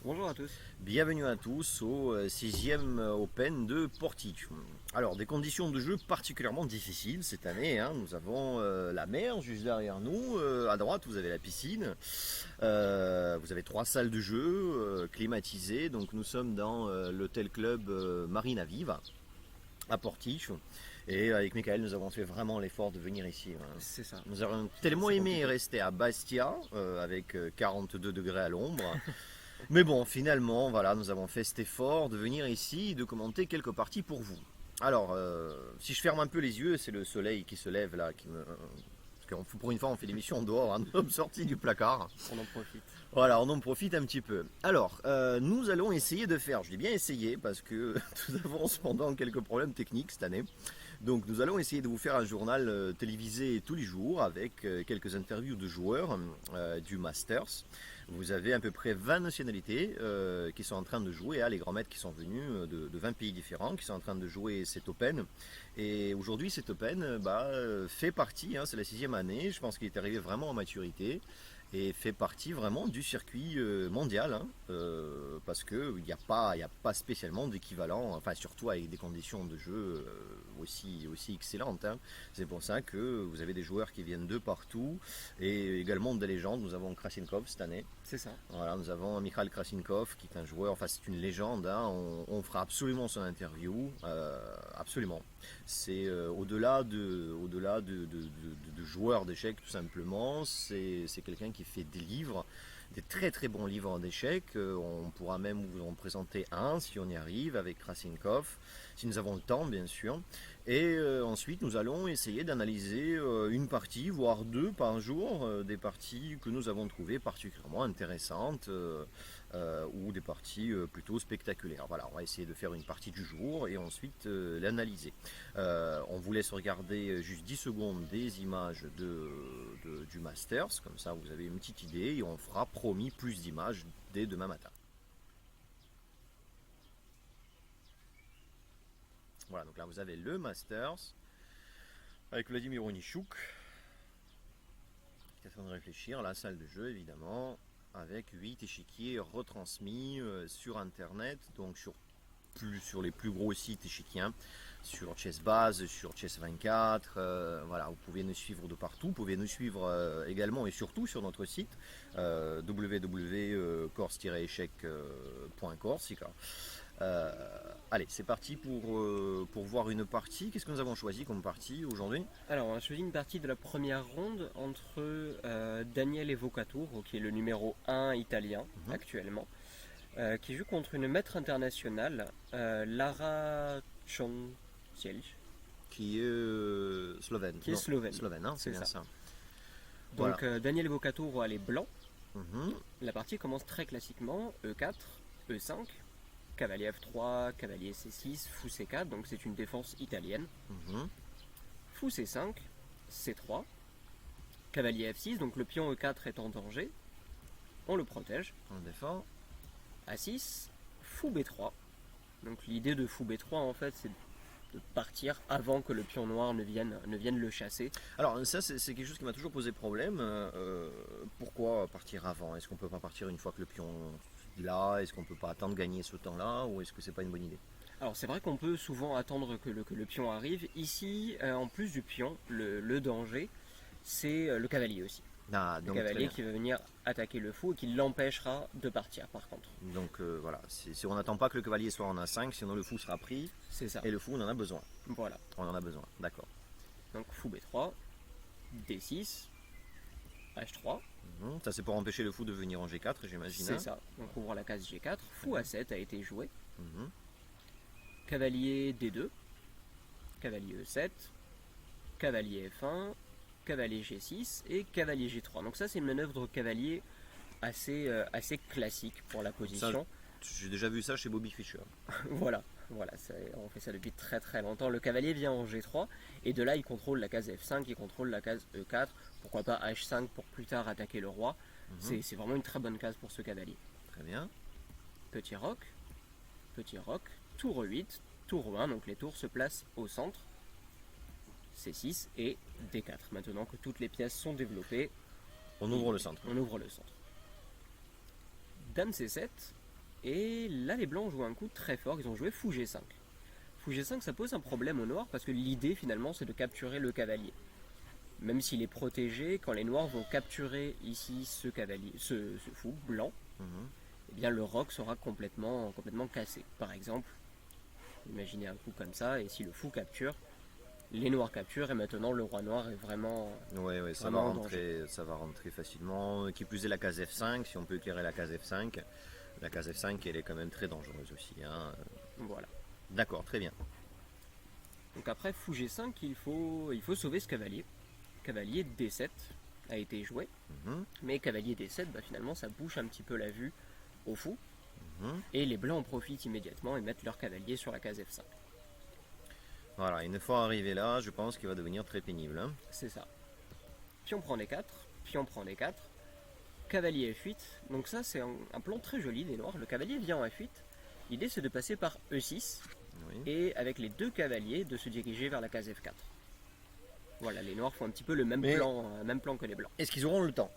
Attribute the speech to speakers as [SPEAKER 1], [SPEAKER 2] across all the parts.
[SPEAKER 1] Bonjour à tous.
[SPEAKER 2] Bienvenue à tous au 6e Open de Portic. Alors, des conditions de jeu particulièrement difficiles cette année, hein. Nous avons la mer juste derrière nous. À droite, vous avez la piscine. Vous avez 3 salles de jeu climatisées. Donc, nous sommes dans l'hôtel club Marina Viva à Portic. Et avec Michael, nous avons fait vraiment l'effort de venir ici, hein.
[SPEAKER 1] C'est ça.
[SPEAKER 2] Nous avons tellement
[SPEAKER 1] C'est
[SPEAKER 2] aimé
[SPEAKER 1] compliqué.
[SPEAKER 2] rester à Bastia avec 42 degrés à l'ombre. Mais bon, finalement, voilà, nous avons fait cet effort de venir ici et de commenter quelques parties pour vous. Alors, si je ferme un peu les yeux, c'est le soleil qui se lève là, parce que pour une fois, on fait l'émission dehors, hein, nous sommes sortis du placard.
[SPEAKER 1] On en profite.
[SPEAKER 2] Voilà, on en profite un petit peu. Alors, nous allons essayer de faire, je dis bien essayer, parce que nous avons cependant quelques problèmes techniques cette année. Donc, nous allons essayer de vous faire un journal télévisé tous les jours avec quelques interviews de joueurs du Masters. Vous avez à peu près 20 nationalités qui sont en train de jouer, hein, les grands maîtres qui sont venus de 20 pays différents, qui sont en train de jouer cet Open. Et aujourd'hui, cet Open fait partie, hein, c'est la 6e année, je pense qu'il est arrivé vraiment en maturité et fait partie vraiment du circuit mondial, hein, parce qu'il n'y a pas spécialement d'équivalent, enfin surtout avec des conditions de jeu aussi excellentes, hein. C'est pour ça que vous avez des joueurs qui viennent de partout et également des légendes. Nous avons Krasinkov cette année.
[SPEAKER 1] C'est ça.
[SPEAKER 2] Voilà, nous avons Mikhail Krasinkov qui est un joueur, enfin c'est une légende, hein. On fera absolument son interview, absolument. C'est au-delà de joueurs d'échecs tout simplement, c'est quelqu'un qui fait des livres, des très très bons livres d'échecs. On pourra même vous en présenter un si on y arrive avec Krasinkov, si nous avons le temps bien sûr. Et ensuite nous allons essayer d'analyser une partie, voire deux par jour, des parties que nous avons trouvées particulièrement intéressantes ou des parties plutôt spectaculaires. Voilà, on va essayer de faire une partie du jour et ensuite l'analyser. On vous laisse regarder juste 10 secondes des images du Masters, comme ça vous avez une petite idée et on fera promis plus d'images dès demain matin. Voilà, donc là vous avez le Masters avec Vladimir Onichuk qui est en train de réfléchir, la salle de jeu évidemment, avec 8 échiquiers retransmis sur internet, donc sur les plus gros sites échiquiens, sur ChessBase, sur Chess24, voilà, vous pouvez nous suivre de partout, vous pouvez nous suivre également et surtout sur notre site www.course-échec.corsica. Allez, c'est parti pour voir une partie. Qu'est-ce que nous avons choisi comme partie aujourd'hui?
[SPEAKER 1] Alors, on a choisi une partie de la première ronde entre Daniele Vocaturo, qui est le numéro 1 italien actuellement, qui joue contre une maître internationale, Lara Cielic,
[SPEAKER 2] Qui est slovène.
[SPEAKER 1] qui est
[SPEAKER 2] Non,
[SPEAKER 1] slovène.
[SPEAKER 2] slovène, hein, c'est
[SPEAKER 1] C'est
[SPEAKER 2] bien
[SPEAKER 1] ça.
[SPEAKER 2] ça. Voilà.
[SPEAKER 1] Donc, Daniele Vocaturo a les blancs.
[SPEAKER 2] Mhm,
[SPEAKER 1] La partie commence très classiquement, E4, E5, cavalier F3, cavalier C6, fou C4, donc c'est une défense italienne.
[SPEAKER 2] mhm.
[SPEAKER 1] Fou C5, C3, cavalier F6, donc le pion E4 est en danger, on le protège.
[SPEAKER 2] On défend.
[SPEAKER 1] A6, fou B3, donc l'idée de fou B3 en fait c'est de partir avant que le pion noir ne vienne le chasser.
[SPEAKER 2] Alors ça c'est quelque chose qui m'a toujours posé problème. Pourquoi partir avant? Est-ce qu'on peut pas partir une fois que le pion est là? Est-ce qu'on peut pas attendre de gagner ce temps-là? Ou est-ce que c'est pas une bonne idée?
[SPEAKER 1] Alors c'est vrai qu'on peut souvent attendre que le pion arrive. Ici, en plus du pion, le danger, c'est le cavalier aussi.
[SPEAKER 2] Ah,
[SPEAKER 1] Le
[SPEAKER 2] donc très
[SPEAKER 1] cavalier
[SPEAKER 2] bien.
[SPEAKER 1] qui va venir attaquer le fou et qui l'empêchera de partir par contre.
[SPEAKER 2] Donc voilà, si on n'attend pas que le cavalier soit en A5, sinon le fou sera pris
[SPEAKER 1] C'est ça.
[SPEAKER 2] et le fou on en a besoin.
[SPEAKER 1] Voilà.
[SPEAKER 2] On en a besoin, d'accord.
[SPEAKER 1] Donc fou B3, D6, H3,
[SPEAKER 2] Ça c'est pour empêcher le fou de venir en G4, j'imagine,
[SPEAKER 1] c'est
[SPEAKER 2] hein.
[SPEAKER 1] ça. Donc ouvre la case G4, fou A7 a été joué.
[SPEAKER 2] Mhm.
[SPEAKER 1] Cavalier D2, cavalier E7, cavalier F1, cavalier G6 et cavalier G3. Donc ça c'est une manœuvre de cavalier assez classique pour la position.
[SPEAKER 2] J'ai déjà vu ça chez Bobby Fischer.
[SPEAKER 1] Voilà, on fait ça depuis très très longtemps. Le cavalier vient en G3 et de là il contrôle la case F5, il contrôle la case E4, pourquoi pas H5 pour plus tard attaquer le roi. C'est vraiment une très bonne case pour ce cavalier.
[SPEAKER 2] Très bien.
[SPEAKER 1] Petit roc, tour E8, tour E1, donc les tours se placent au centre. C6 et D4. Maintenant que toutes les pièces sont développées,
[SPEAKER 2] On ouvre le centre.
[SPEAKER 1] on ouvre le centre. Dame C7, et là les blancs jouent un coup très fort, ils ont joué fou G5. Fou G5 ça pose un problème aux noirs parce que l'idée finalement c'est de capturer le cavalier. Même s'il est protégé, quand les noirs vont capturer ici ce cavalier, ce fou blanc, eh bien le roc sera complètement cassé. Par exemple, imaginez un coup comme ça, et si le fou capture, les noirs capturent, et maintenant le roi noir est vraiment...
[SPEAKER 2] Ouais, ça
[SPEAKER 1] vraiment
[SPEAKER 2] va rentrer facilement. Qui plus est la case F5, si on peut éclairer la case F5. La case F5, elle est quand même très dangereuse aussi. Hein.
[SPEAKER 1] Voilà.
[SPEAKER 2] D'accord, très bien.
[SPEAKER 1] Donc après fou G5, il faut sauver ce cavalier. Cavalier D7 a été joué, mais cavalier D7, finalement ça bouche un petit peu la vue au fou, et les blancs en profitent immédiatement et mettent leur cavalier sur la case F5.
[SPEAKER 2] Voilà, une fois arrivé là, je pense qu'il va devenir très pénible. Hein.
[SPEAKER 1] C'est ça. Pion prend D4, pion prend D4, cavalier F8, donc ça c'est un plan très joli des noirs, le cavalier vient en F8, l'idée c'est de passer par E6, et avec les deux cavaliers de se diriger vers la case F4. Voilà, les noirs font un petit peu le même plan que les blancs.
[SPEAKER 2] Est-ce qu'ils auront le temps?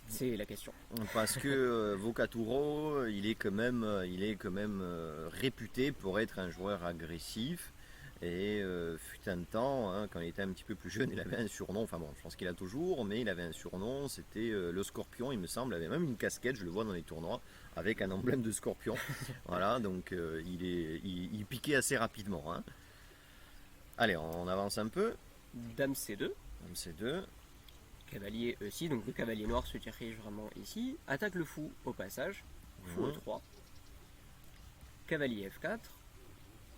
[SPEAKER 1] C'est la question.
[SPEAKER 2] Parce que Vocaturo, il est quand même réputé pour être un joueur agressif. Et fut un temps, hein, quand il était un petit peu plus jeune, il avait un surnom, enfin bon, je pense qu'il a toujours, mais il avait un surnom, c'était le Scorpion, il me semble, il avait même une casquette, je le vois dans les tournois, avec un emblème de Scorpion. Voilà, donc il piquait assez rapidement. Hein. Allez, on avance un peu.
[SPEAKER 1] Dame C2.
[SPEAKER 2] Dame C2.
[SPEAKER 1] Cavalier E6, donc le cavalier noir se dirige vraiment ici. Attaque le fou au passage. Fou E3. Cavalier F4.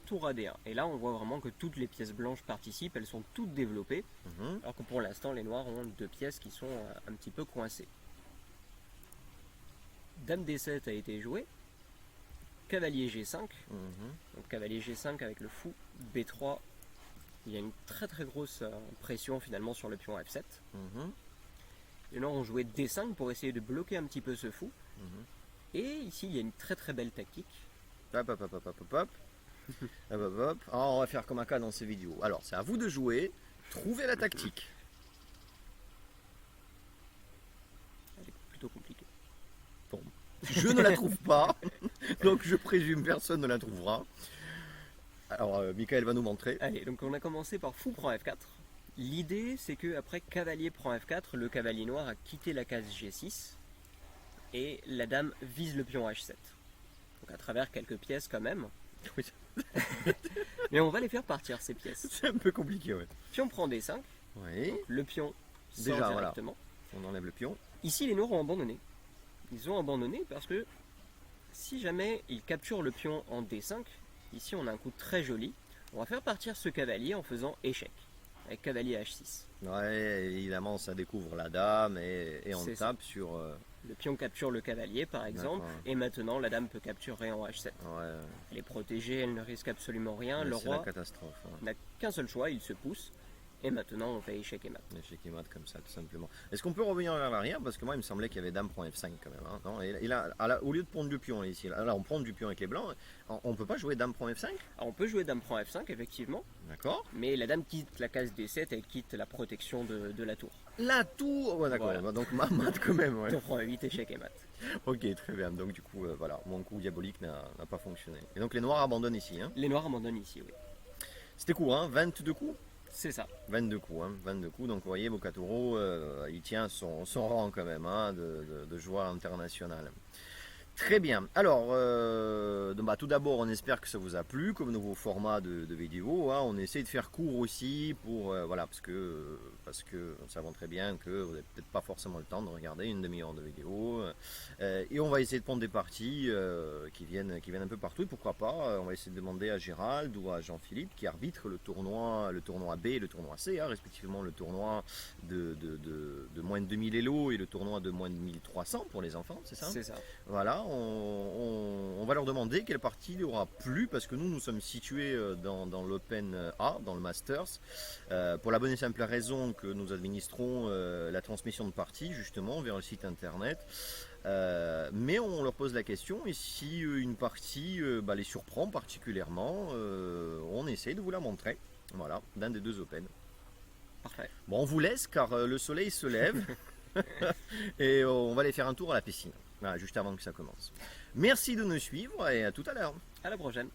[SPEAKER 1] Tour AD1. Et là, on voit vraiment que toutes les pièces blanches participent, elles sont toutes développées. Alors que pour l'instant, les noirs ont deux pièces qui sont un petit peu coincées. Dame D7 a été jouée. Cavalier G5. Donc cavalier G5 avec le fou B3. Il y a une très très grosse pression finalement sur le pion F7. Les noirs ont joué D5 pour essayer de bloquer un petit peu ce fou. Et ici il y a une très très belle tactique.
[SPEAKER 2] Hop. Alors, on va faire comme un cas dans ces vidéos. Alors c'est à vous de jouer, trouvez la tactique.
[SPEAKER 1] Elle est plutôt compliquée.
[SPEAKER 2] Bon, je ne la trouve pas, donc je présume personne ne la trouvera. Alors, Michael va nous montrer.
[SPEAKER 1] Allez, donc on a commencé par fou prend F4. L'idée, c'est que après cavalier prend F4, le cavalier noir a quitté la case G6 et la dame vise le pion H7. Donc à travers quelques pièces quand même.
[SPEAKER 2] Oui.
[SPEAKER 1] Mais on va les faire partir ces pièces.
[SPEAKER 2] C'est un peu compliqué, ouais.
[SPEAKER 1] Pion prend D5.
[SPEAKER 2] Oui.
[SPEAKER 1] Donc le pion sort
[SPEAKER 2] déjà
[SPEAKER 1] directement.
[SPEAKER 2] Voilà. On enlève le pion.
[SPEAKER 1] Ici, les noirs ont abandonné. Ils ont abandonné parce que si jamais ils capturent le pion en D5, ici on a un coup très joli. On va faire partir ce cavalier en faisant échec, avec cavalier H6.
[SPEAKER 2] Ouais, évidemment ça découvre la dame et on tape sur...
[SPEAKER 1] Le pion capture le cavalier par exemple, et maintenant la dame peut capturer en H7.
[SPEAKER 2] Ouais.
[SPEAKER 1] Elle est protégée, elle ne risque absolument rien. Le
[SPEAKER 2] roi
[SPEAKER 1] roi
[SPEAKER 2] la catastrophe,
[SPEAKER 1] n'a qu'un seul choix, il se pousse. Et maintenant on fait échec et mat.
[SPEAKER 2] Échec et mat comme ça tout simplement. Est-ce qu'on peut revenir vers l'arrière? Parce que moi il me semblait qu'il y avait dame prend F5 quand même. Hein, non, et là, au lieu de prendre du pion ici, là on prend du pion avec les blancs, on peut pas jouer dame prend F5?
[SPEAKER 1] Alors, on peut jouer dame prend F5 effectivement.
[SPEAKER 2] D'accord.
[SPEAKER 1] Mais la dame quitte la case D7, elle quitte la protection de la tour.
[SPEAKER 2] La tour. Ouais, d'accord, voilà. Donc mat quand même. Ouais.
[SPEAKER 1] Tour prend 8, échec et mat.
[SPEAKER 2] Ok, très bien. Donc du coup, voilà, mon coup diabolique n'a pas fonctionné. Et donc les noirs abandonnent ici. Hein.
[SPEAKER 1] Les noirs abandonnent ici, oui.
[SPEAKER 2] C'était court, hein, 22 coups.
[SPEAKER 1] C'est ça.
[SPEAKER 2] 22 coups, hein, 22 coups. Donc vous voyez, Vocaturo, il tient son rang quand même hein, de joueur international. Très bien. Alors, tout d'abord, on espère que ça vous a plu comme nouveau format de vidéo. Hein. On essaie de faire court aussi pour voilà, parce que nous savons très bien que vous n'avez peut-être pas forcément le temps de regarder une demi-heure de vidéo. Et on va essayer de prendre des parties qui viennent un peu partout. Et pourquoi pas, on va essayer de demander à Gérald ou à Jean-Philippe qui arbitrent le tournoi B et le tournoi C, hein, respectivement le tournoi de moins de 2000 élos et le tournoi de moins de 1300 pour les enfants, c'est ça?
[SPEAKER 1] C'est ça.
[SPEAKER 2] Voilà, on va leur demander quelle partie il aura plu parce que nous sommes situés dans l'Open A, dans le Masters, pour la bonne et simple raison que nous administrons la transmission de parties justement vers le site internet. Mais on leur pose la question et si une partie les surprend particulièrement, on essaie de vous la montrer. Voilà, d'un des deux Open.
[SPEAKER 1] Parfait.
[SPEAKER 2] Bon, on vous laisse car le soleil se lève et on va aller faire un tour à la piscine. Voilà, juste avant que ça commence. Merci de nous suivre et à tout à l'heure.
[SPEAKER 1] À la prochaine.